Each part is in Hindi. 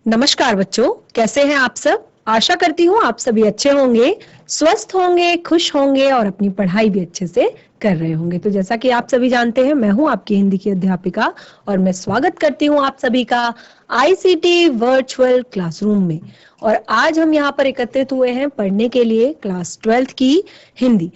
नमस्कार बच्चों, कैसे हैं आप सब। आशा करती हूँ आप सभी अच्छे होंगे, स्वस्थ होंगे, खुश होंगे और अपनी पढ़ाई भी अच्छे से कर रहे होंगे। तो जैसा कि आप सभी जानते हैं, मैं हूँ आपकी हिंदी की अध्यापिका और मैं स्वागत करती हूँ आप सभी का आईसीटी वर्चुअल क्लासरूम में। और आज हम यहाँ पर एकत्रित हुए हैं पढ़ने के लिए क्लास 12th की हिंदी।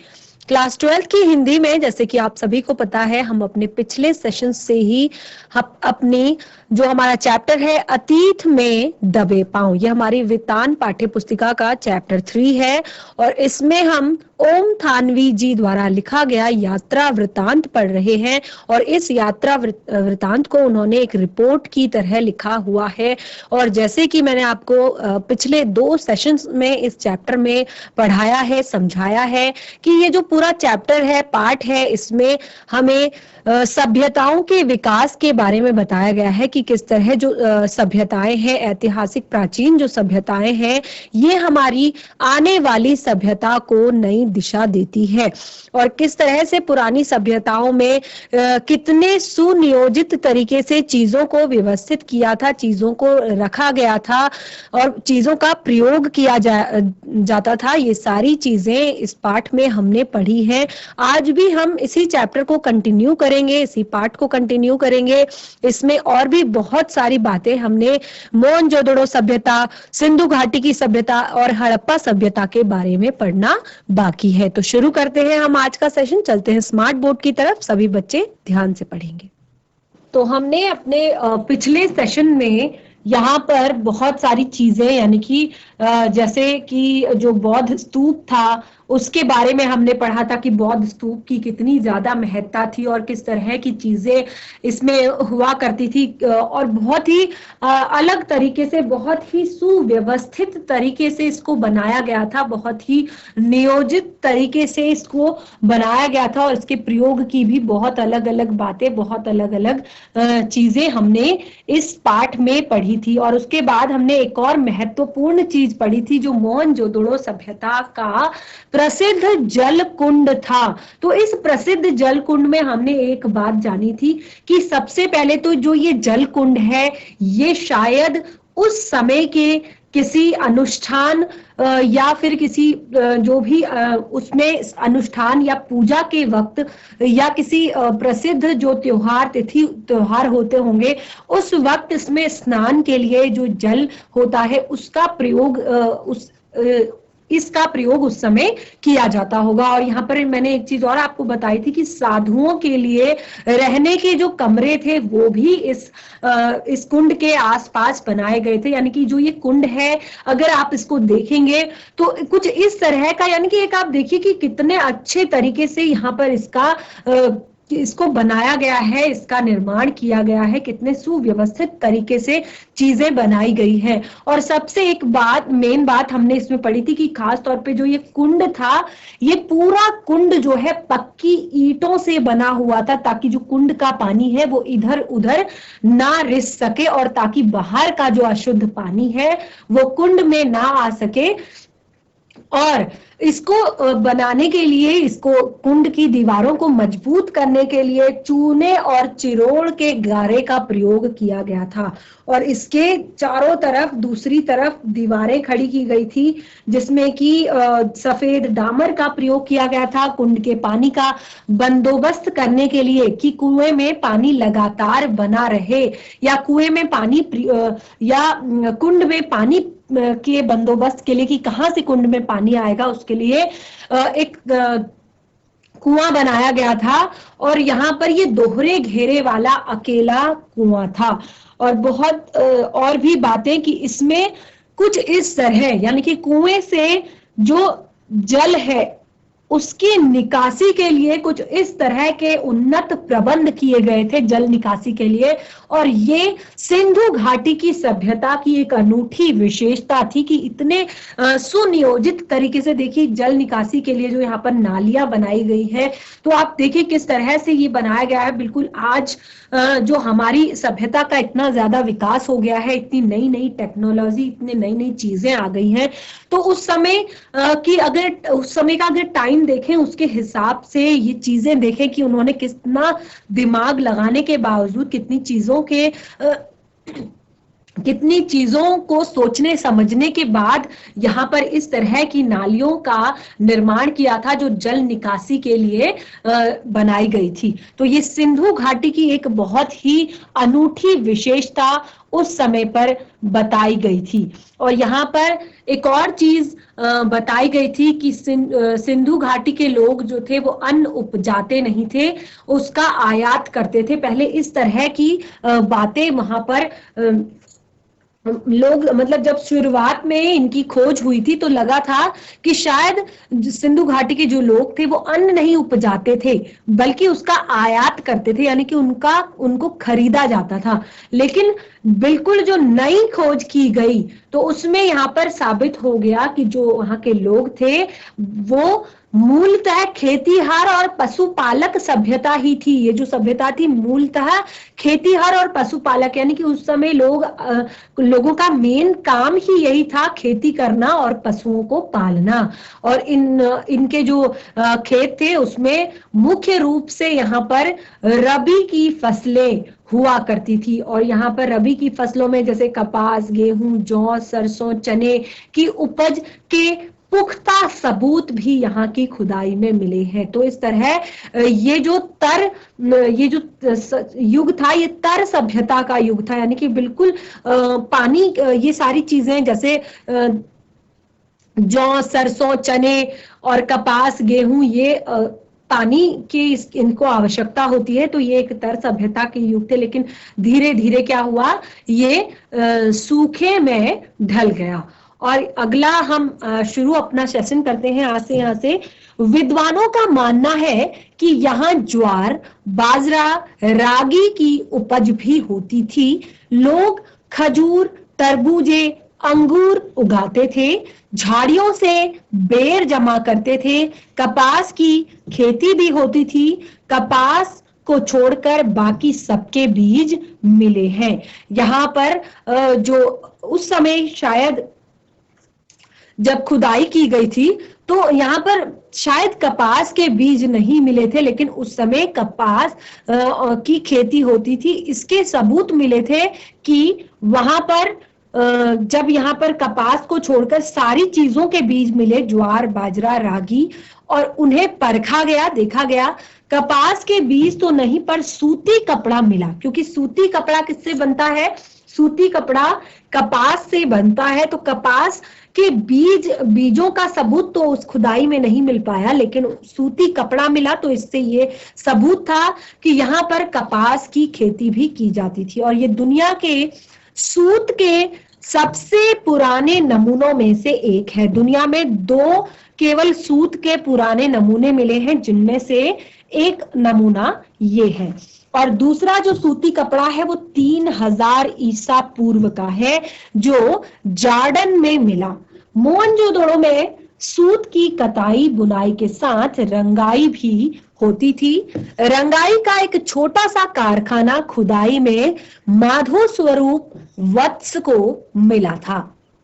क्लास 12th की हिंदी में, जैसे कि आप सभी को पता है, हम अपने पिछले सेशन से ही अपनी जो हमारा चैप्टर है अतीत में दबे पांव, ये हमारी वितान पाठ्य पुस्तिका का चैप्टर 3 है और इसमें हम ओम थानवी जी द्वारा लिखा गया यात्रा वृतांत पढ़ रहे हैं। और इस यात्रा वृतांत को उन्होंने एक रिपोर्ट की तरह लिखा हुआ है। और जैसे कि मैंने आपको पिछले 2 सेशंस में इस चैप्टर में पढ़ाया है, समझाया है कि ये जो पूरा चैप्टर है, पाठ है, इसमें हमें सभ्यताओं के विकास के बारे में बताया गया है कि किस तरह जो सभ्यताएं हैं, ऐतिहासिक प्राचीन जो सभ्यताएं हैं, ये हमारी आने वाली सभ्यता को नई दिशा देती है। और किस तरह से पुरानी सभ्यताओं में कितने सुनियोजित तरीके से चीजों को व्यवस्थित किया था, चीजों को रखा गया था और चीजों का प्रयोग किया जाता था। ये सारी चीजें इस पाठ में हमने पढ़ी हैं। आज भी हम इसी चैप्टर को कंटिन्यू करेंगे, इसी पाठ को कंटिन्यू करेंगे। इसमें और भी बहुत सारी बातें हमने मोहनजोदड़ो सभ्यता, सिंधु घाटी की सभ्यता और हड़प्पा सभ्यता के बारे में पढ़ना बाकी है। तो शुरू करते हैं हम आज का सेशन। चलते हैं स्मार्ट बोर्ड की तरफ, सभी बच्चे ध्यान से पढ़ेंगे। तो हमने अपने पिछले सेशन में यहाँ पर बहुत सारी चीजें, यानी कि जैसे कि जो बौद्ध स्तूप था उसके बारे में हमने पढ़ा था कि बौद्ध स्तूप की कितनी ज्यादा महत्ता थी और किस तरह की चीजें इसमें हुआ करती थी। और बहुत ही अलग तरीके से, बहुत ही सुव्यवस्थित तरीके से इसको बनाया गया था, बहुत ही नियोजित तरीके से इसको बनाया गया था। और इसके प्रयोग की भी बहुत अलग अलग बातें, बहुत अलग अलग चीजें हमने इस पाठ में पढ़ी थी। और उसके बाद हमने एक और महत्वपूर्ण चीज पढ़ी थी जो मोहनजोदड़ो सभ्यता का प्रसिद्ध जल कुंड था। तो इस प्रसिद्ध जल कुंड में हमने एक बात जानी थी कि सबसे पहले तो जो ये जल कुंड है, ये शायद उस समय के किसी अनुष्ठान या फिर किसी जो भी उसमें अनुष्ठान या पूजा के वक्त या किसी प्रसिद्ध जो त्योहार, तिथि त्योहार होते होंगे, उस वक्त इसमें स्नान के लिए जो जल होता है उसका प्रयोग इसका प्रयोग उस समय किया जाता होगा। और यहाँ पर मैंने एक चीज और आपको बताई थी कि साधुओं के लिए रहने के जो कमरे थे वो भी इस कुंड के आसपास बनाए गए थे। यानी कि जो ये कुंड है, अगर आप इसको देखेंगे तो कुछ इस तरह का, यानी कि एक आप देखिए कि कितने अच्छे तरीके से यहाँ पर इसको बनाया गया है, इसका निर्माण किया गया है, कितने सुव्यवस्थित तरीके से चीजें बनाई गई हैं। और सबसे एक बात, मेन बात हमने इसमें पढ़ी थी कि खास तौर पे जो ये कुंड था, ये पूरा कुंड जो है पक्की ईंटों से बना हुआ था, ताकि जो कुंड का पानी है वो इधर उधर ना रिस सके और ताकि बाहर का जो अशुद्ध पानी है वो कुंड में ना आ सके। और इसको बनाने के लिए, इसको कुंड की दीवारों को मजबूत करने के लिए चूने और चिरोड़ के गारे का प्रयोग किया गया था। और इसके चारों तरफ, दूसरी तरफ दीवारें खड़ी की गई थी जिसमें कि सफेद डामर का प्रयोग किया गया था कुंड के पानी का बंदोबस्त करने के लिए, कि कुएं में पानी लगातार बना रहे, या कुएं में पानी या कुंड में पानी के बंदोबस्त के लिए कि कहां से कुंड में पानी आएगा, उसके लिए एक कुआं बनाया गया था। और यहाँ पर ये दोहरे घेरे वाला अकेला कुआं था। और बहुत और भी बातें कि इसमें कुछ इस तरह, यानी कि कुएं से जो जल है उसकी निकासी के लिए कुछ इस तरह के उन्नत प्रबंध किए गए थे जल निकासी के लिए। और ये सिंधु घाटी की सभ्यता की एक अनूठी विशेषता थी कि इतने सुनियोजित तरीके से, देखिए जल निकासी के लिए जो यहाँ पर नालियां बनाई गई है, तो आप देखिए किस तरह से ये बनाया गया है। बिल्कुल आज जो हमारी सभ्यता का इतना ज्यादा विकास हो गया है, इतनी नई नई टेक्नोलॉजी, इतनी नई नई चीजें आ गई हैं, तो उस समय उस समय का अगर टाइम देखें, उसके हिसाब से ये चीजें देखें कि उन्होंने कितना दिमाग लगाने के बावजूद कितनी चीजों के कितनी चीजों को सोचने समझने के बाद यहाँ पर इस तरह की नालियों का निर्माण किया था जो जल निकासी के लिए बनाई गई थी। तो ये सिंधु घाटी की एक बहुत ही अनूठी विशेषता उस समय पर बताई गई थी। और यहाँ पर एक और चीज बताई गई थी कि सिंधु घाटी के लोग जो थे वो अन्न उपजाते नहीं थे, उसका आयात करते थे। पहले इस तरह की बातें वहां पर लोग, मतलब जब शुरुआत में इनकी खोज हुई थी तो लगा था कि शायद सिंधु घाटी के जो लोग थे वो अन्न नहीं उपजाते थे बल्कि उसका आयात करते थे, यानी कि उनको खरीदा जाता था। लेकिन बिल्कुल जो नई खोज की गई तो उसमें यहाँ पर साबित हो गया कि जो वहां के लोग थे वो मूलतः खेतीहार और पशुपालक सभ्यता ही थी। ये जो सभ्यता थी मूलतः खेतीहार और पशुपालक, यानी कि उस समय लोगों का मेन काम ही यही था, खेती करना और पशुओं को पालना। और इनके जो खेत थे उसमें मुख्य रूप से यहाँ पर रबी की फसलें हुआ करती थी। और यहाँ पर रबी की फसलों में जैसे कपास, गेहूं, जौ, सरसों, चने की उपज के पुख्ता सबूत भी यहाँ की खुदाई में मिले हैं। तो इस तरह ये जो युग था ये तर सभ्यता का युग था, यानी कि बिल्कुल पानी, ये सारी चीजें जैसे जौ, सरसों, चने और कपास, गेहूं, ये पानी की इनको आवश्यकता होती है। तो ये एक तर सभ्यता के युग थे। लेकिन धीरे धीरे क्या हुआ, ये सूखे में ढल गया। और अगला हम शुरू अपना सेशन करते हैं आज से। यहाँ से विद्वानों का मानना है कि यहाँ ज्वार, बाजरा, रागी की उपज भी होती थी। लोग खजूर, तरबूजे, अंगूर उगाते थे, झाड़ियों से बेर जमा करते थे, कपास की खेती भी होती थी। कपास को छोड़कर बाकी सबके बीज मिले हैं। यहाँ पर जो उस समय शायद जब खुदाई की गई थी तो यहाँ पर शायद कपास के बीज नहीं मिले थे, लेकिन उस समय कपास की खेती होती थी। इसके सबूत मिले थे कि वहां पर जब यहाँ पर कपास को छोड़कर सारी चीजों के बीज मिले, ज्वार, बाजरा, रागी, और उन्हें परखा गया, देखा गया। कपास के बीज तो नहीं पर सूती कपड़ा मिला, क्योंकि सूती कपड़ा किससे बनता है, सूती कपड़ा कपास से बनता है। तो कपास के बीजों का सबूत तो उस खुदाई में नहीं मिल पाया, लेकिन सूती कपड़ा मिला। तो इससे ये सबूत था कि यहाँ पर कपास की खेती भी की जाती थी। और ये दुनिया के सूत के सबसे पुराने नमूनों में से एक है। दुनिया में 2 केवल सूत के पुराने नमूने मिले हैं, जिनमें से एक नमूना ये है। और दूसरा जो सूती कपड़ा है वो 3000 ईसा पूर्व का है, जो जॉर्डन में मिला। मोहनजोदड़ो में सूत की कताई बुनाई के साथ रंगाई भी होती थी। रंगाई का एक छोटा सा कारखाना खुदाई में माधो स्वरूप वत्स को मिला था।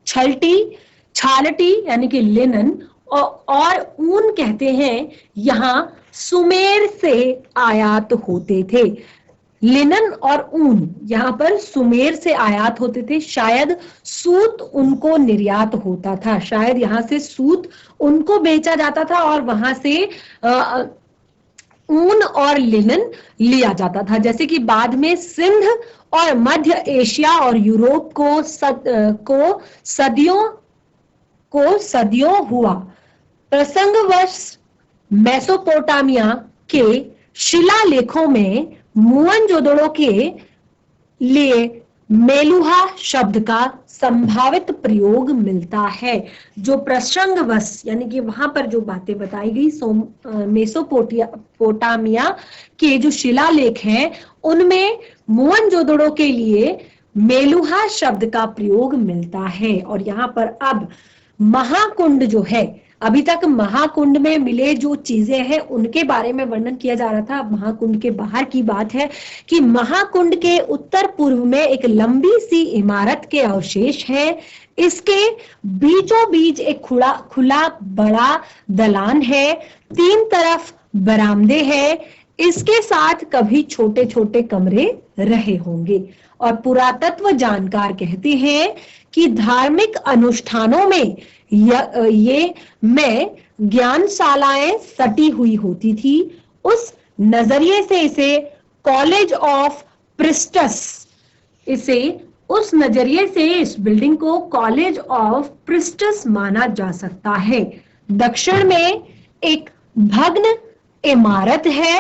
छालटी यानी कि लिनन और ऊन कहते हैं, यहाँ सुमेर से आयात होते थे। लिनन और ऊन यहाँ पर सुमेर से आयात होते थे। शायद सूत उनको निर्यात होता था, शायद यहाँ से सूत उनको बेचा जाता था और वहां से ऊन और लिनन लिया जाता था। जैसे कि बाद में सिंध और मध्य एशिया और यूरोप को सदियों हुआ। प्रसंगवश मेसोपोटामिया के शिलालेखों में मोहनजोदड़ो के लिए मेलुहा शब्द का संभावित प्रयोग मिलता है। जो प्रसंगवश यानी कि वहां पर जो बातें बताई गई मेसोपोटामिया के जो शिलालेख हैं उनमें मोहनजोदड़ो के लिए मेलुहा शब्द का प्रयोग मिलता है। और यहाँ पर अब महाकुंड जो है, अभी तक महाकुंड में मिले जो चीजें हैं उनके बारे में वर्णन किया जा रहा था। अब महाकुंड के बाहर की बात है कि महाकुंड के उत्तर पूर्व में एक लंबी सी इमारत के अवशेष हैं। इसके बीचों बीच एक खुला बड़ा दलान है, 3 तरफ बरामदे हैं। इसके साथ कभी छोटे छोटे कमरे रहे होंगे। और पुरातत्व जानकार कहते हैं कि धार्मिक अनुष्ठानों में ये में ज्ञानशालाएं सटी हुई होती थी। उस नजरिए से इसे कॉलेज ऑफ प्रिस्टस इसे उस नजरिए से इस बिल्डिंग को कॉलेज ऑफ प्रिस्टस माना जा सकता है। दक्षिण में एक भग्न इमारत है।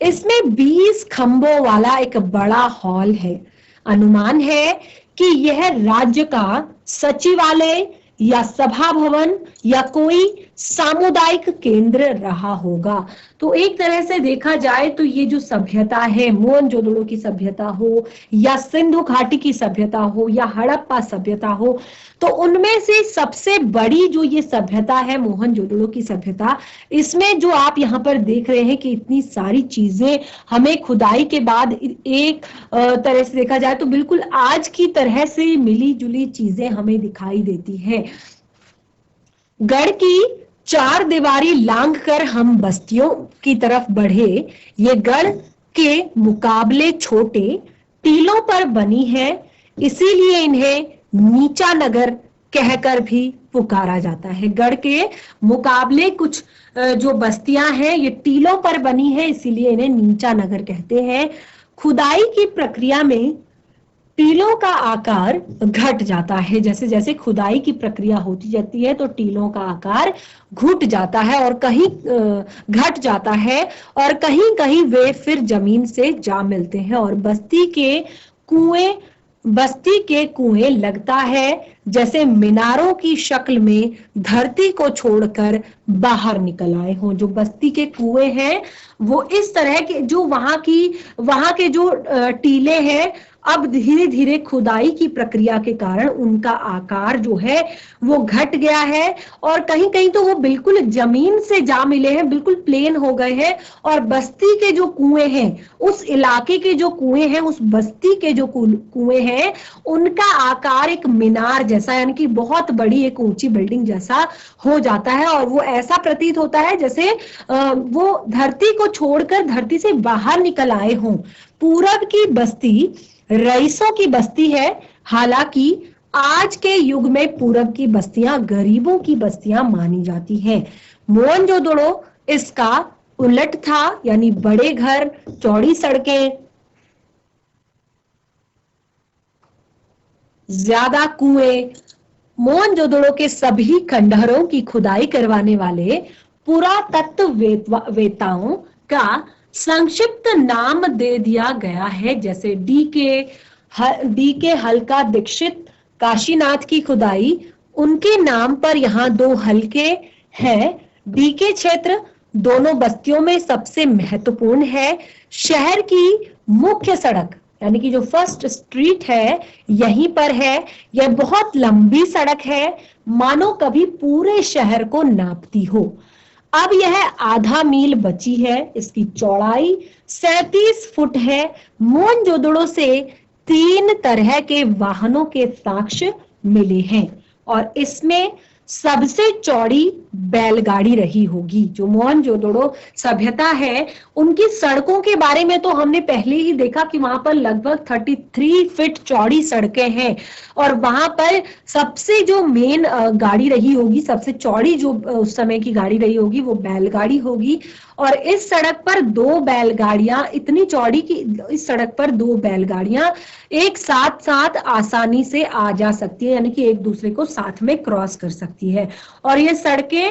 इसमें 20 खंभों वाला एक बड़ा हॉल है। अनुमान है कि यह राज्य का सचिवालय या सभा भवन या कोई सामुदायिक केंद्र रहा होगा। तो एक तरह से देखा जाए तो ये जो सभ्यता है, मोहनजोदड़ो की सभ्यता हो या सिंधु घाटी की सभ्यता हो या हड़प्पा सभ्यता हो, तो उनमें से सबसे बड़ी जो ये सभ्यता है मोहनजोदड़ो की सभ्यता, इसमें जो आप यहाँ पर देख रहे हैं कि इतनी सारी चीजें हमें खुदाई के बाद एक तरह से देखा जाए तो बिल्कुल आज की तरह से मिली जुली चीजें हमें दिखाई देती है। गढ़ की 4 दीवारी लांघ कर हम बस्तियों की तरफ बढ़े। ये गढ़ के मुकाबले छोटे टीलों पर बनी है, इसीलिए इन्हें नीचा नगर कहकर भी पुकारा जाता है। गढ़ के मुकाबले कुछ जो बस्तियां हैं ये टीलों पर बनी है, इसीलिए इन्हें नीचा नगर कहते हैं। खुदाई की प्रक्रिया में टीलों का आकार घट जाता है। जैसे जैसे खुदाई की प्रक्रिया होती जाती है तो टीलों का आकार घट जाता है और कहीं घट जाता है और कहीं कहीं वे फिर जमीन से जा मिलते हैं और बस्ती के कुएं लगता है जैसे मीनारों की शक्ल में धरती को छोड़कर बाहर निकल आए हों। जो बस्ती के कुएं हैं वो इस तरह के, जो वहां के जो टीले हैं, अब धीरे धीरे खुदाई की प्रक्रिया के कारण उनका आकार जो है वो घट गया है और कहीं कहीं तो वो बिल्कुल जमीन से जा मिले हैं, बिल्कुल प्लेन हो गए हैं। और बस्ती के जो कुएं हैं, उस इलाके के जो कुएं हैं, उस बस्ती के जो कुएं हैं, उनका आकार एक मीनार जैसा, यानी कि बहुत बड़ी एक ऊंची बिल्डिंग जैसा हो जाता है और वो ऐसा प्रतीत होता है जैसे वो धरती को छोड़कर धरती से बाहर निकल आए हों। पूरब की बस्ती रईसों की बस्ती है। हालांकि आज के युग में पूरब की बस्तियां गरीबों की बस्तियां मानी जाती हैं। मोहनजोदड़ो इसका उलट था, यानी बड़े घर, चौड़ी सड़कें, ज्यादा कुएं। मोहनजोदड़ो के सभी खंडहरों की खुदाई करवाने वाले पुरातत्ववेत्ताओं का संक्षिप्त नाम दे दिया गया है। जैसे डी के हल्का दीक्षित काशीनाथ की खुदाई, उनके नाम पर यहाँ 2 हल्के हैं। डी के क्षेत्र दोनों बस्तियों में सबसे महत्वपूर्ण है। शहर की मुख्य सड़क यानी कि जो फर्स्ट स्ट्रीट है यहीं पर है। यह बहुत लंबी सड़क है, मानो कभी पूरे शहर को नापती हो। अब यह आधा मील बची है। इसकी चौड़ाई 37 फुट है। मोहनजोदड़ो से 3 तरह के वाहनों के साक्ष्य मिले हैं और इसमें सबसे चौड़ी बैलगाड़ी रही होगी। जो मोहनजोदड़ो सभ्यता है उनकी सड़कों के बारे में तो हमने पहले ही देखा कि वहां पर लगभग 33 फीट चौड़ी सड़कें हैं और वहां पर सबसे जो मेन गाड़ी रही होगी, सबसे चौड़ी जो उस समय की गाड़ी रही होगी वो बैलगाड़ी होगी। और इस सड़क पर 2 बैलगाड़ियां, इतनी चौड़ी की इस सड़क पर 2 बैलगाड़ियां एक साथ साथ आसानी से आ जा सकती है, यानी कि एक दूसरे को साथ में क्रॉस कर सकती है। और ये सड़कें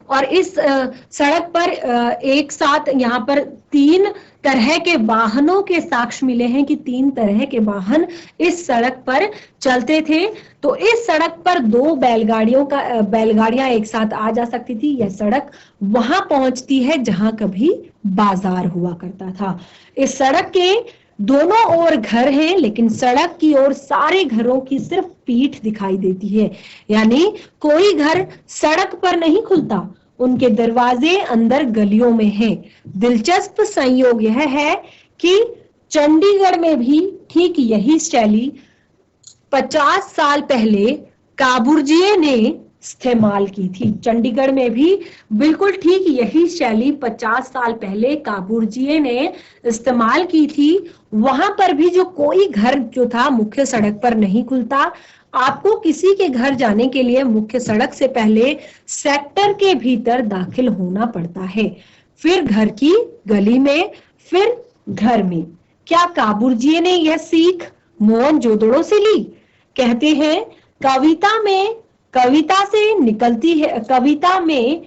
और इस सड़क पर एक साथ यहाँ पर 3 तरह के वाहनों के साक्ष्य मिले हैं कि 3 तरह के वाहन इस सड़क पर चलते थे। तो इस सड़क पर 2 बैलगाड़ियां एक साथ आ जा सकती थी। यह सड़क वहां पहुंचती है जहां कभी बाजार हुआ करता था। इस सड़क के दोनों ओर घर हैं, लेकिन सड़क की ओर सारे घरों की सिर्फ पीठ दिखाई देती है, यानी कोई घर सड़क पर नहीं खुलता, उनके दरवाजे अंदर गलियों में हैं। दिलचस्प संयोग यह है कि चंडीगढ़ में भी ठीक यही शैली 50 साल पहले काबुर्जिए ने इस्तेमाल की थी। चंडीगढ़ में भी बिल्कुल ठीक यही शैली 50 साल पहले काबूरजिए ने इस्तेमाल की थी। वहां पर भी जो कोई घर जो था मुख्य सड़क पर नहीं खुलता। आपको किसी के घर जाने के लिए मुख्य सड़क से पहले सेक्टर के भीतर दाखिल होना पड़ता है, फिर घर की गली में, फिर घर में। क्या काबूरजिए ने यह सीख मोहनजोदड़ो से ली? कहते हैं कविता से निकलती है, कविता में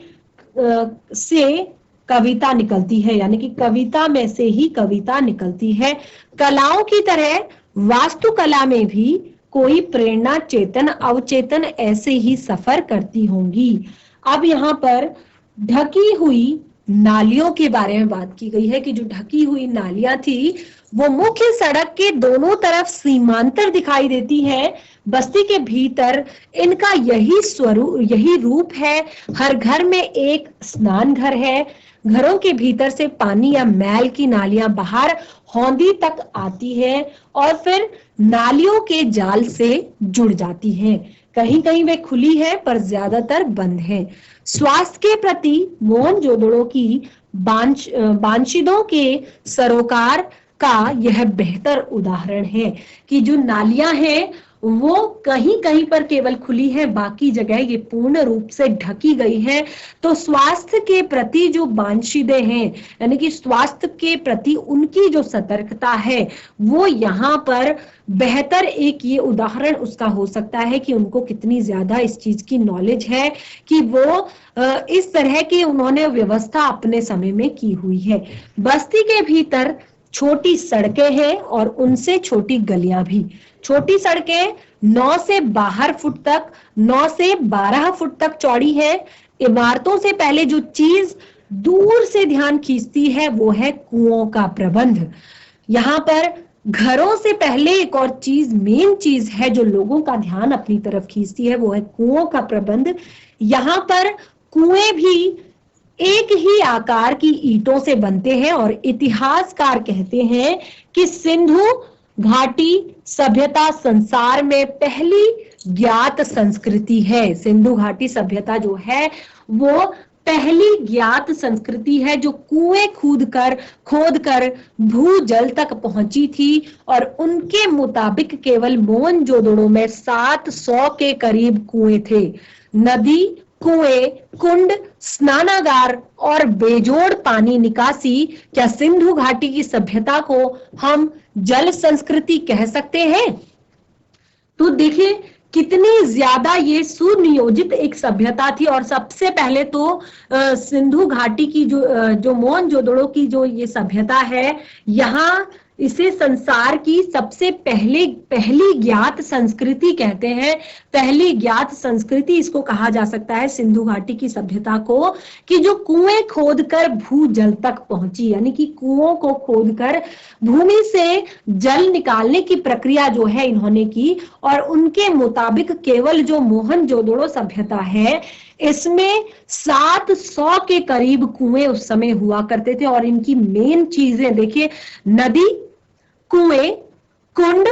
से कविता निकलती है, यानी कि कविता में से ही कविता निकलती है। कलाओं की तरह वास्तुकला में भी कोई प्रेरणा चेतन अवचेतन ऐसे ही सफर करती होंगी। अब यहाँ पर ढकी हुई नालियों के बारे में बात की गई है कि जो ढकी हुई नालियां थी वो मुख्य सड़क के दोनों तरफ सीमांतर दिखाई देती है। बस्ती के भीतर इनका यही रूप है। हर घर में एक स्नान घर है। घरों के भीतर से पानी या मैल की नालियां बाहर हौंदी तक आती है और फिर नालियों के जाल से जुड़ जाती हैं। कहीं कहीं वे खुली है पर ज्यादातर बंद है। स्वास्थ्य के प्रति मोहनजोदड़ो की बांशिदों के सरोकार का यह बेहतर उदाहरण है कि जो नालियां हैं वो कहीं कहीं पर केवल खुली है, बाकी जगह ये पूर्ण रूप से ढकी गई है। तो स्वास्थ्य के प्रति जो बांशिदे हैं, यानी कि स्वास्थ्य के प्रति उनकी जो सतर्कता है, वो यहाँ पर बेहतर एक ये उदाहरण उसका हो सकता है कि उनको कितनी ज्यादा इस चीज की नॉलेज है कि वो इस तरह की उन्होंने व्यवस्था अपने समय में की हुई है। बस्ती के भीतर छोटी सड़कें हैं और उनसे छोटी गलियां भी। छोटी सड़कें 9 से 12 फुट तक चौड़ी है। इमारतों से पहले जो चीज दूर से ध्यान खींचती है वो है कुओं का प्रबंध। यहाँ पर घरों से पहले एक और चीज, मेन चीज है जो लोगों का ध्यान अपनी तरफ खींचती है, वो है कुओं का प्रबंध। यहाँ पर कुएं भी एक ही आकार की ईंटों से बनते हैं और इतिहासकार कहते हैं कि सिंधु घाटी सभ्यता संसार में पहली ज्ञात संस्कृति है। सिंधु घाटी सभ्यता जो है वो पहली ज्ञात संस्कृति है जो कुएं खोदकर भूजल तक पहुंची थी और उनके मुताबिक केवल मोहनजोदड़ो में 700 के करीब कुएं थे। नदी, कुएं, कुंड, स्नानागार और बेजोड़ पानी निकासी, क्या सिंधु घाटी की सभ्यता को हम जल संस्कृति कह सकते हैं? तो देखिए कितनी ज्यादा ये सुनियोजित एक सभ्यता थी। और सबसे पहले तो सिंधु घाटी की जो मोहनजोदड़ो की जो ये सभ्यता है, यहाँ इसे संसार की सबसे पहली ज्ञात संस्कृति कहते हैं। पहली ज्ञात संस्कृति इसको कहा जा सकता है सिंधु घाटी की सभ्यता को, कि जो कुएं खोदकर भूजल तक पहुंची, यानी कि कुओं को खोदकर भूमि से जल निकालने की प्रक्रिया जो है इन्होंने की। और उनके मुताबिक केवल जो मोहनजोदड़ो सभ्यता है इसमें 700 के करीब कुएं उस समय हुआ करते थे। और इनकी मेन चीजें देखिए, नदी, कुएं, कुंड,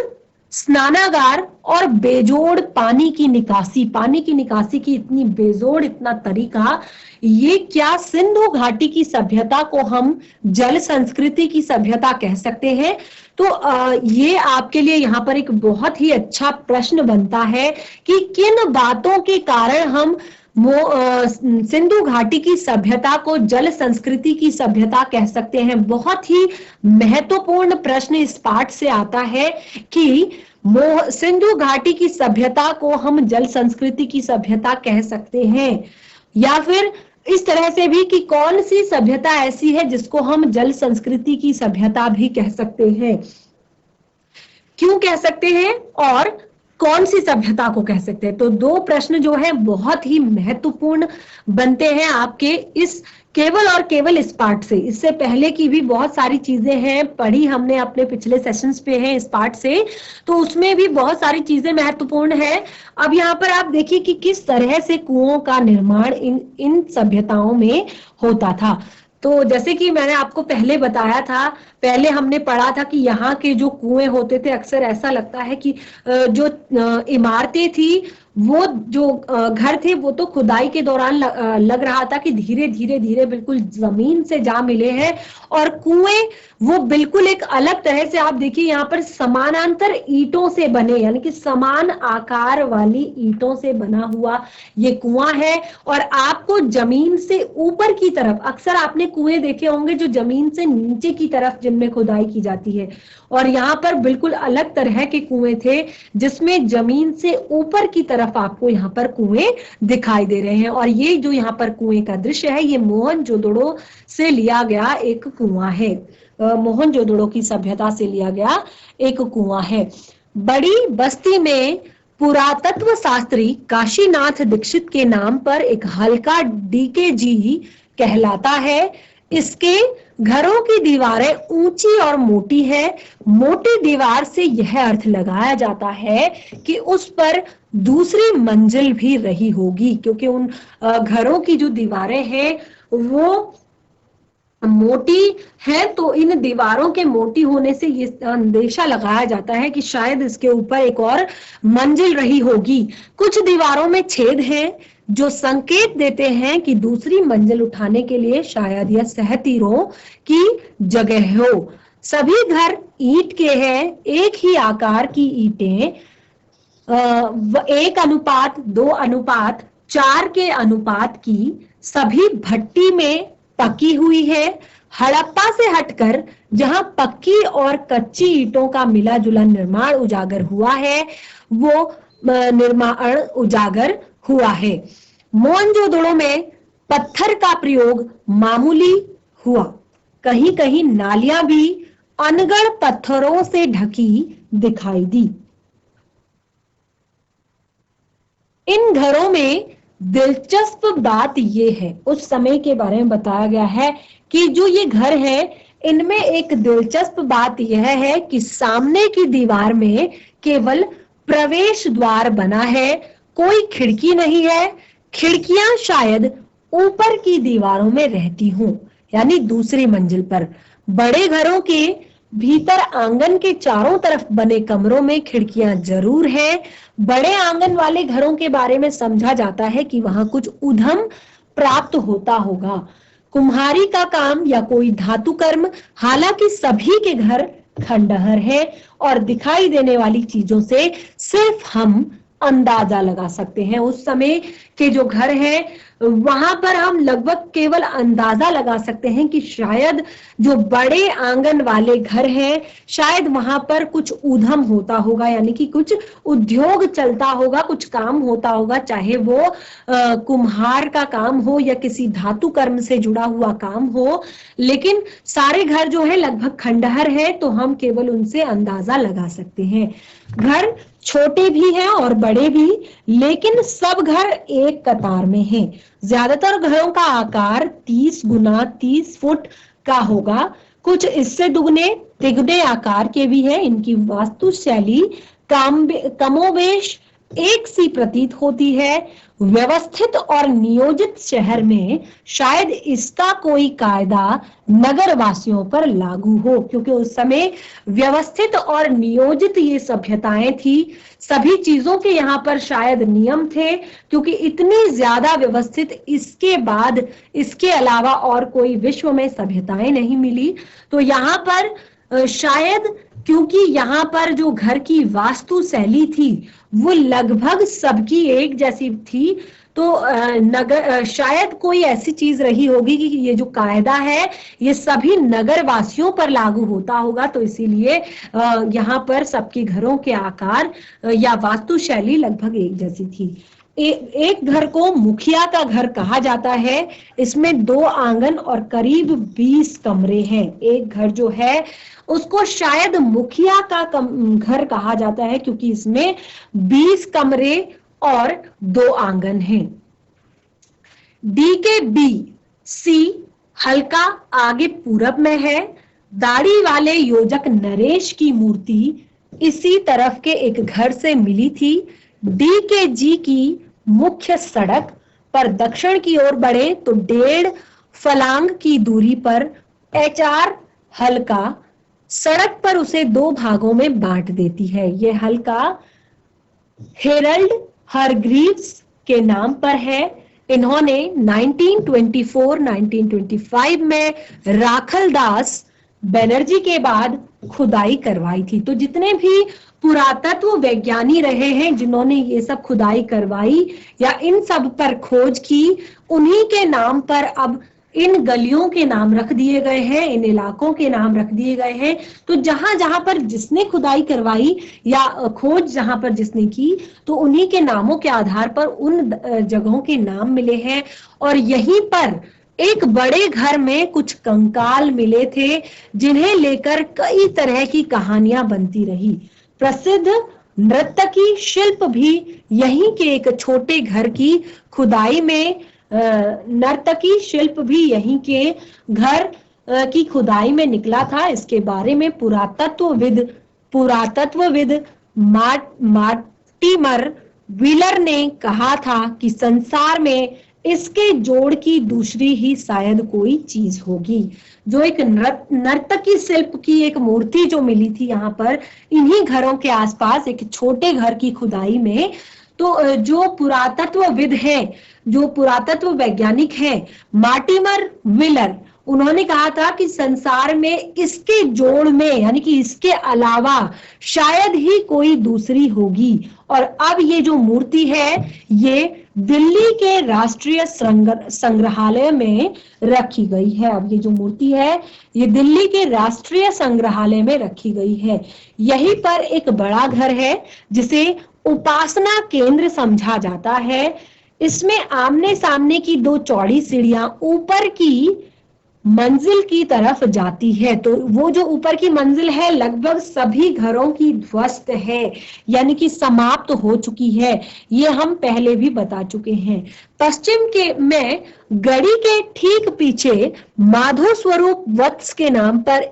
स्नानागार और बेजोड़ पानी की निकासी की इतनी बेजोड़ इतना तरीका, ये क्या सिंधु घाटी की सभ्यता को हम जल संस्कृति की सभ्यता कह सकते हैं? तो ये आपके लिए यहाँ पर एक बहुत ही अच्छा प्रश्न बनता है कि किन बातों के कारण हम सिंधु घाटी की सभ्यता को जल संस्कृति की सभ्यता कह सकते हैं। बहुत ही महत्वपूर्ण प्रश्न इस पाठ से आता है कि सिंधु घाटी की सभ्यता को हम जल संस्कृति की सभ्यता कह सकते हैं, या फिर इस तरह से भी कि कौन सी सभ्यता ऐसी है जिसको हम जल संस्कृति की सभ्यता भी कह सकते हैं, क्यों कह सकते हैं और कौन सी सभ्यता को कह सकते हैं। तो दो प्रश्न जो है बहुत ही महत्वपूर्ण बनते हैं आपके इस केवल और केवल इस पाठ से। इससे पहले की भी बहुत सारी चीजें हैं, पढ़ी हमने अपने पिछले सेशंस पे हैं इस पाठ से, तो उसमें भी बहुत सारी चीजें महत्वपूर्ण है। अब यहाँ पर आप देखिए कि किस तरह से कुओं का निर्माण इन सभ्यताओं में होता था। तो जैसे कि मैंने आपको पहले बताया था, पहले हमने पढ़ा था कि यहाँ के जो कुएं होते थे, अक्सर ऐसा लगता है कि जो इमारतें थी वो जो घर थे वो तो खुदाई के दौरान लग रहा था कि धीरे धीरे धीरे बिल्कुल जमीन से जा मिले हैं, और कुएं वो बिल्कुल एक अलग तरह से, आप देखिए यहाँ पर समानांतर ईंटों से बने, यानी कि समान आकार वाली ईंटों से बना हुआ ये कुआं है। और आपको जमीन से ऊपर की तरफ, अक्सर आपने कुएं देखे होंगे जो जमीन से नीचे की तरफ जिनमें खुदाई की जाती है, और यहाँ पर बिल्कुल अलग तरह के कुएं थे जिसमें जमीन से ऊपर की तरफ आपको यहाँ पर कुएं दिखाई दे रहे हैं। और ये जो यहाँ पर कुएं का दृश्य है ये मोहनजोदड़ो से लिया गया एक कुआं है, मोहनजोदड़ो की सभ्यता से लिया गया एक कुआं है। बड़ी बस्ती में पुरातत्व शास्त्री काशीनाथ दीक्षित के नाम पर एक हल्का डीकेजी कहलाता है। इसके घरों की दीवारें ऊंची और मोटी है। मोटी दीवार से यह अर्थ लगाया जाता है कि उस पर दूसरी मंजिल भी रही होगी, क्योंकि उन घरों की जो दीवारें हैं वो मोटी है, तो इन दीवारों के मोटी होने से ये अंदेशा लगाया जाता है कि शायद इसके ऊपर एक और मंजिल रही होगी। कुछ दीवारों में छेद हैं जो संकेत देते हैं कि दूसरी मंजिल उठाने के लिए शायद यह सहतीरों की जगह हो। सभी घर ईंट के हैं, एक ही आकार की ईंटें 1:2:4 के अनुपात की सभी भट्टी में पकी हुई है। हड़प्पा से हटकर जहां पक्की और कच्ची ईंटों का मिला जुला निर्माण उजागर हुआ है वो निर्माण उजागर हुआ है। मोहनजोदड़ो में पत्थर का प्रयोग मामूली हुआ। कहीं कहीं नालियां भी अनगढ़ पत्थरों से ढकी दिखाई दी। इन घरों में दिलचस्प बात यह है, उस समय के बारे में बताया गया है कि जो ये घर है इनमें एक दिलचस्प बात यह है कि सामने की दीवार में केवल प्रवेश द्वार बना है, कोई खिड़की नहीं है। खिड़कियां शायद ऊपर की दीवारों में रहती हों, यानी दूसरी मंजिल पर। बड़े घरों के भीतर आंगन के चारों तरफ बने कमरों में खिड़कियां जरूर हैं। बड़े आंगन वाले घरों के बारे में समझा जाता है कि वहां कुछ उधम प्राप्त होता होगा, कुम्हारी का काम या कोई धातु कर्म। हालांकि सभी के घर खंडहर है और दिखाई देने वाली चीजों से सिर्फ हम अंदाजा लगा सकते हैं। उस समय के जो घर हैं वहां पर हम लगभग केवल अंदाजा लगा सकते हैं कि शायद जो बड़े आंगन वाले घर हैं शायद वहां पर कुछ ऊधम होता होगा, यानी कि कुछ उद्योग चलता होगा, कुछ काम होता होगा, चाहे वो कुम्हार का काम हो या किसी धातु कर्म से जुड़ा हुआ काम हो। लेकिन सारे घर जो है लगभग खंडहर है, तो हम केवल उनसे अंदाजा लगा सकते हैं। घर छोटे भी हैं और बड़े भी, लेकिन सब घर एक कतार में हैं। ज्यादातर घरों का आकार 30 गुना 30 फुट का होगा, कुछ इससे दुगने तिगुने आकार के भी हैं। इनकी वास्तुशैली कमोबेश एक सी प्रतीत होती है। व्यवस्थित और नियोजित शहर में शायद इसका कोई कायदा नगर वासियों पर लागू हो, क्योंकि उस समय व्यवस्थित और नियोजित ये सभ्यताएं थी। सभी चीजों के यहाँ पर शायद नियम थे, क्योंकि इतनी ज्यादा व्यवस्थित इसके बाद इसके अलावा और कोई विश्व में सभ्यताएं नहीं मिली। तो यहाँ पर शायद क्योंकि यहाँ पर जो घर की वास्तु शैली थी वो लगभग सबकी एक जैसी थी, तो शायद कोई ऐसी चीज रही होगी कि ये जो कायदा है ये सभी नगर वासियों पर लागू होता होगा। तो इसीलिए यहाँ पर सबके घरों के आकार या वास्तु शैली लगभग एक जैसी थी। एक घर को मुखिया का घर कहा जाता है। इसमें 2 आंगन और करीब 20 कमरे हैं। एक घर जो है उसको शायद मुखिया का घर कहा जाता है, क्योंकि इसमें 20 कमरे और 2 आंगन हैं। डी के बी सी हल्का आगे पूरब में है। दाढ़ी वाले योजक नरेश की मूर्ति इसी तरफ के एक घर से मिली थी। डी के जी की मुख्य सड़क पर दक्षिण की ओर बढ़े तो 1.5 फलांग की दूरी पर HR हल्का सड़क पर उसे 2 भागों में बांट देती है। यह हल्का हेरल्ड हरग्रीव्स के नाम पर है। इन्होंने 1924-1925 में राखल दास बनर्जी के बाद खुदाई करवाई थी। तो जितने भी पुरातत्व वैज्ञानिक रहे हैं जिन्होंने ये सब खुदाई करवाई या इन सब पर खोज की, उन्हीं के नाम पर अब इन गलियों के नाम रख दिए गए हैं, इन इलाकों के नाम रख दिए गए हैं। तो जहां जहां पर जिसने खुदाई करवाई या खोज जहां पर जिसने की, तो उन्हीं के नामों के आधार पर उन जगहों के नाम मिले हैं। और यहीं पर एक बड़े घर में कुछ कंकाल मिले थे जिन्हें लेकर कई तरह की कहानियां बनती रही। प्रसिद्ध नर्तकी शिल्प भी यहीं के एक छोटे घर की खुदाई में नर्तकी शिल्प भी यहीं के घर की खुदाई में निकला था। इसके बारे में पुरातत्वविद मार्टिमर व्हीलर ने कहा था कि संसार में इसके जोड़ की दूसरी ही शायद कोई चीज होगी। जो एक नर्तकी शिल्प की एक मूर्ति जो मिली थी यहाँ पर इन्हीं घरों के आसपास एक छोटे घर की खुदाई में, तो जो पुरातत्वविद है, जो पुरातत्व वैज्ञानिक है मार्टिमर व्हीलर, उन्होंने कहा था कि संसार में इसके जोड़ में यानी कि इसके अलावा शायद ही कोई दूसरी होगी। और अब ये जो मूर्ति है ये दिल्ली के राष्ट्रीय संग्रहालय में रखी गई है। अब ये जो मूर्ति है ये दिल्ली के राष्ट्रीय संग्रहालय में रखी गई है। यहीं पर एक बड़ा घर है जिसे उपासना केंद्र समझा जाता है। इसमें आमने सामने की दो चौड़ी सीढ़ियां ऊपर की मंजिल की तरफ जाती है। तो वो जो ऊपर की मंजिल है लगभग सभी घरों की ध्वस्त है, यानी कि समाप्त हो चुकी है। ये हम पहले भी बता चुके हैं। पश्चिम के में गढ़ी के ठीक पीछे माधो स्वरूप वत्स के नाम पर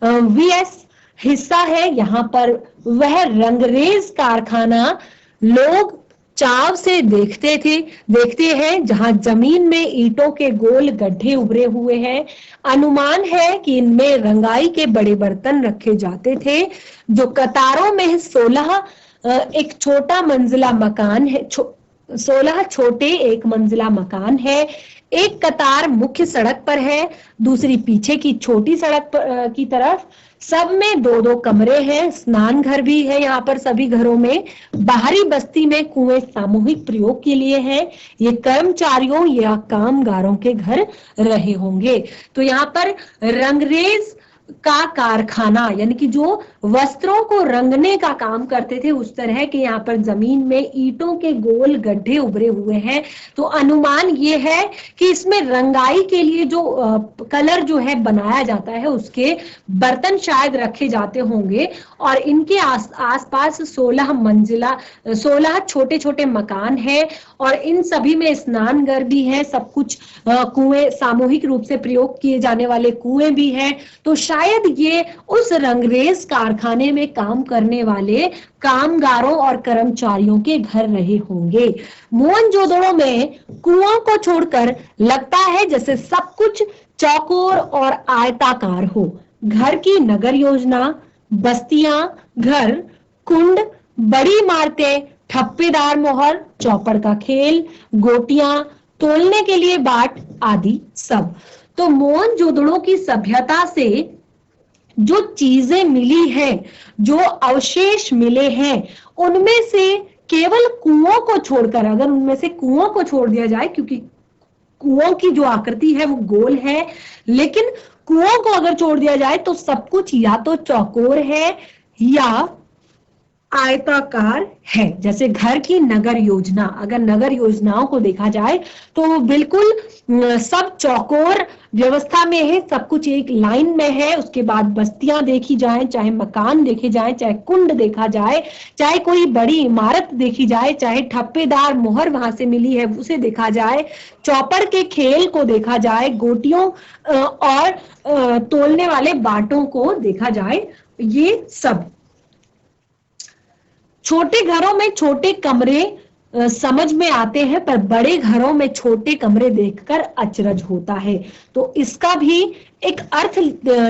वीएस हिस्सा है। यहाँ पर वह रंगरेज कारखाना लोग चाव से देखते हैं जहां जमीन में ईंटों के गोल गड्ढे उभरे हुए हैं। अनुमान है कि इनमें रंगाई के बड़े बर्तन रखे जाते थे जो कतारों में 16 एक छोटा मंजिला मकान है, 16 छोटे एक मंजिला मकान है। एक कतार मुख्य सड़क पर है, दूसरी पीछे की छोटी सड़क की तरफ। सब में दो दो कमरे हैं, स्नान घर भी है यहाँ पर सभी घरों में। बाहरी बस्ती में कुएं सामूहिक प्रयोग के लिए हैं। ये कर्मचारियों या कामगारों के घर रहे होंगे। तो यहाँ पर रंगरेज का कारखाना यानी कि जो वस्त्रों को रंगने का काम करते थे उस तरह के यहाँ पर जमीन में ईंटों के गोल गड्ढे उभरे हुए हैं। तो अनुमान ये है कि इसमें रंगाई के लिए जो कलर जो है बनाया जाता है उसके बर्तन शायद रखे जाते होंगे। और इनके आसपास 16 छोटे छोटे मकान है और इन सभी में स्नान घर भी है। सब कुछ कुएं सामूहिक रूप से प्रयोग किए जाने वाले कुएं भी हैं। तो शायद ये उस रंगरेज कारखाने में काम करने वाले कामगारों और कर्मचारियों के घर रहे होंगे। मोहनजोदड़ो में कुओं को छोड़कर लगता है जैसे सब कुछ चौकोर और आयताकार हो। घर की नगर योजना, बस्तियां, घर, कुंड, बड़ी इमारतें, ठप्पेदार मोहर, चौपड़ का खेल, गोटियां, तोलने के लिए बाट आदि सब। तो मोहनजोदड़ो की सभ्यता से जो चीजें मिली हैं, जो अवशेष मिले हैं, उनमें से केवल कुओं को छोड़कर, अगर उनमें से कुओं को छोड़ दिया जाए, क्योंकि कुओं की जो आकृति है वो गोल है, लेकिन कुओं को अगर छोड़ दिया जाए तो सब कुछ या तो चौकोर है या आयताकार है। जैसे घर की नगर योजना, अगर नगर योजनाओं को देखा जाए तो बिल्कुल सब चौकोर व्यवस्था में है, सब कुछ एक लाइन में है। उसके बाद बस्तियां देखी जाए, चाहे मकान देखे जाए, चाहे कुंड देखा जाए, चाहे कोई बड़ी इमारत देखी जाए, चाहे ठप्पेदार मोहर वहां से मिली है उसे देखा जाए, चौपड़ के खेल को देखा जाए, गोटियों और तोलने वाले बाटों को देखा जाए, ये सब। छोटे घरों में छोटे कमरे समझ में आते हैं, पर बड़े घरों में छोटे कमरे देखकर अचरज होता है। तो इसका भी एक अर्थ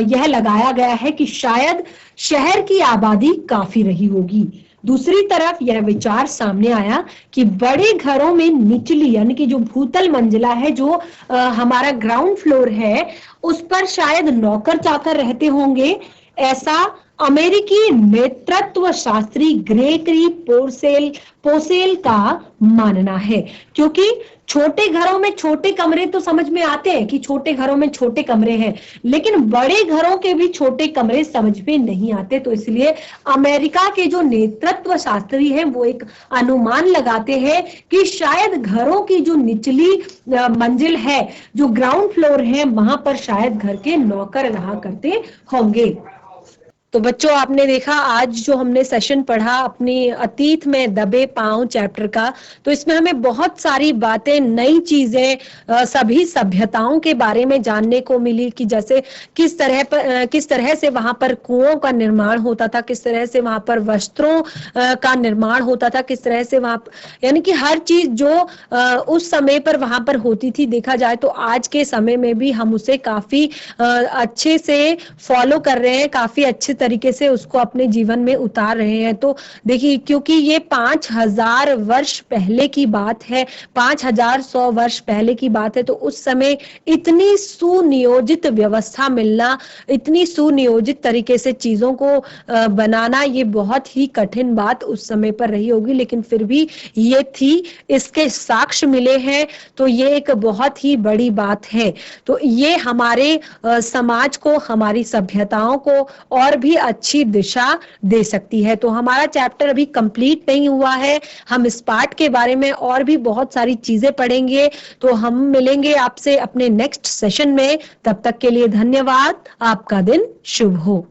यह लगाया गया है कि शायद शहर की आबादी काफी रही होगी। दूसरी तरफ यह विचार सामने आया कि बड़े घरों में निचली यानी कि जो भूतल मंजिला है, जो हमारा ग्राउंड फ्लोर है, उस पर शायद नौकर चाकर रहते होंगे, ऐसा अमेरिकी नेतृत्व शास्त्री ग्रेगरी पोसेल का मानना है। क्योंकि छोटे घरों में छोटे कमरे तो समझ में आते हैं कि छोटे घरों में छोटे कमरे हैं, लेकिन बड़े घरों के भी छोटे कमरे समझ में नहीं आते। तो इसलिए अमेरिका के जो नेतृत्व शास्त्री हैं वो एक अनुमान लगाते हैं कि शायद घरों की जो निचली मंजिल है, जो ग्राउंड फ्लोर है, वहां पर शायद घर के नौकर रहा करते होंगे। तो बच्चों, आपने देखा आज जो हमने सेशन पढ़ा अपनी अतीत में दबे पांव चैप्टर का, तो इसमें हमें बहुत सारी बातें, नई चीजें, सभी सभ्यताओं के बारे में जानने को मिली कि जैसे किस तरह से वहां पर कुओं का निर्माण होता था, किस तरह से वहां पर वस्त्रों का निर्माण होता था, किस तरह से वहां, यानी कि हर चीज जो उस समय पर वहां पर होती थी, देखा जाए तो आज के समय में भी हम उसे काफी अच्छे से फॉलो कर रहे हैं, काफी अच्छे तरीके से उसको अपने जीवन में उतार रहे हैं। तो देखिए, क्योंकि ये 5000 वर्ष पहले की बात है, 5100 वर्ष पहले की बात है, तो उस समय इतनी सुनियोजित व्यवस्था मिलना, इतनी सुनियोजित तरीके से चीजों को बनाना, ये बहुत ही कठिन बात उस समय पर रही होगी, लेकिन फिर भी ये थी, इसके साक्ष्य मिले हैं, तो ये एक बहुत ही बड़ी बात है। तो ये हमारे समाज को, हमारी सभ्यताओं को और भी अच्छी दिशा दे सकती है। तो हमारा चैप्टर अभी कंप्लीट नहीं हुआ है, हम इस पार्ट के बारे में और भी बहुत सारी चीजें पढ़ेंगे। तो हम मिलेंगे आपसे अपने नेक्स्ट सेशन में, तब तक के लिए धन्यवाद। आपका दिन शुभ हो।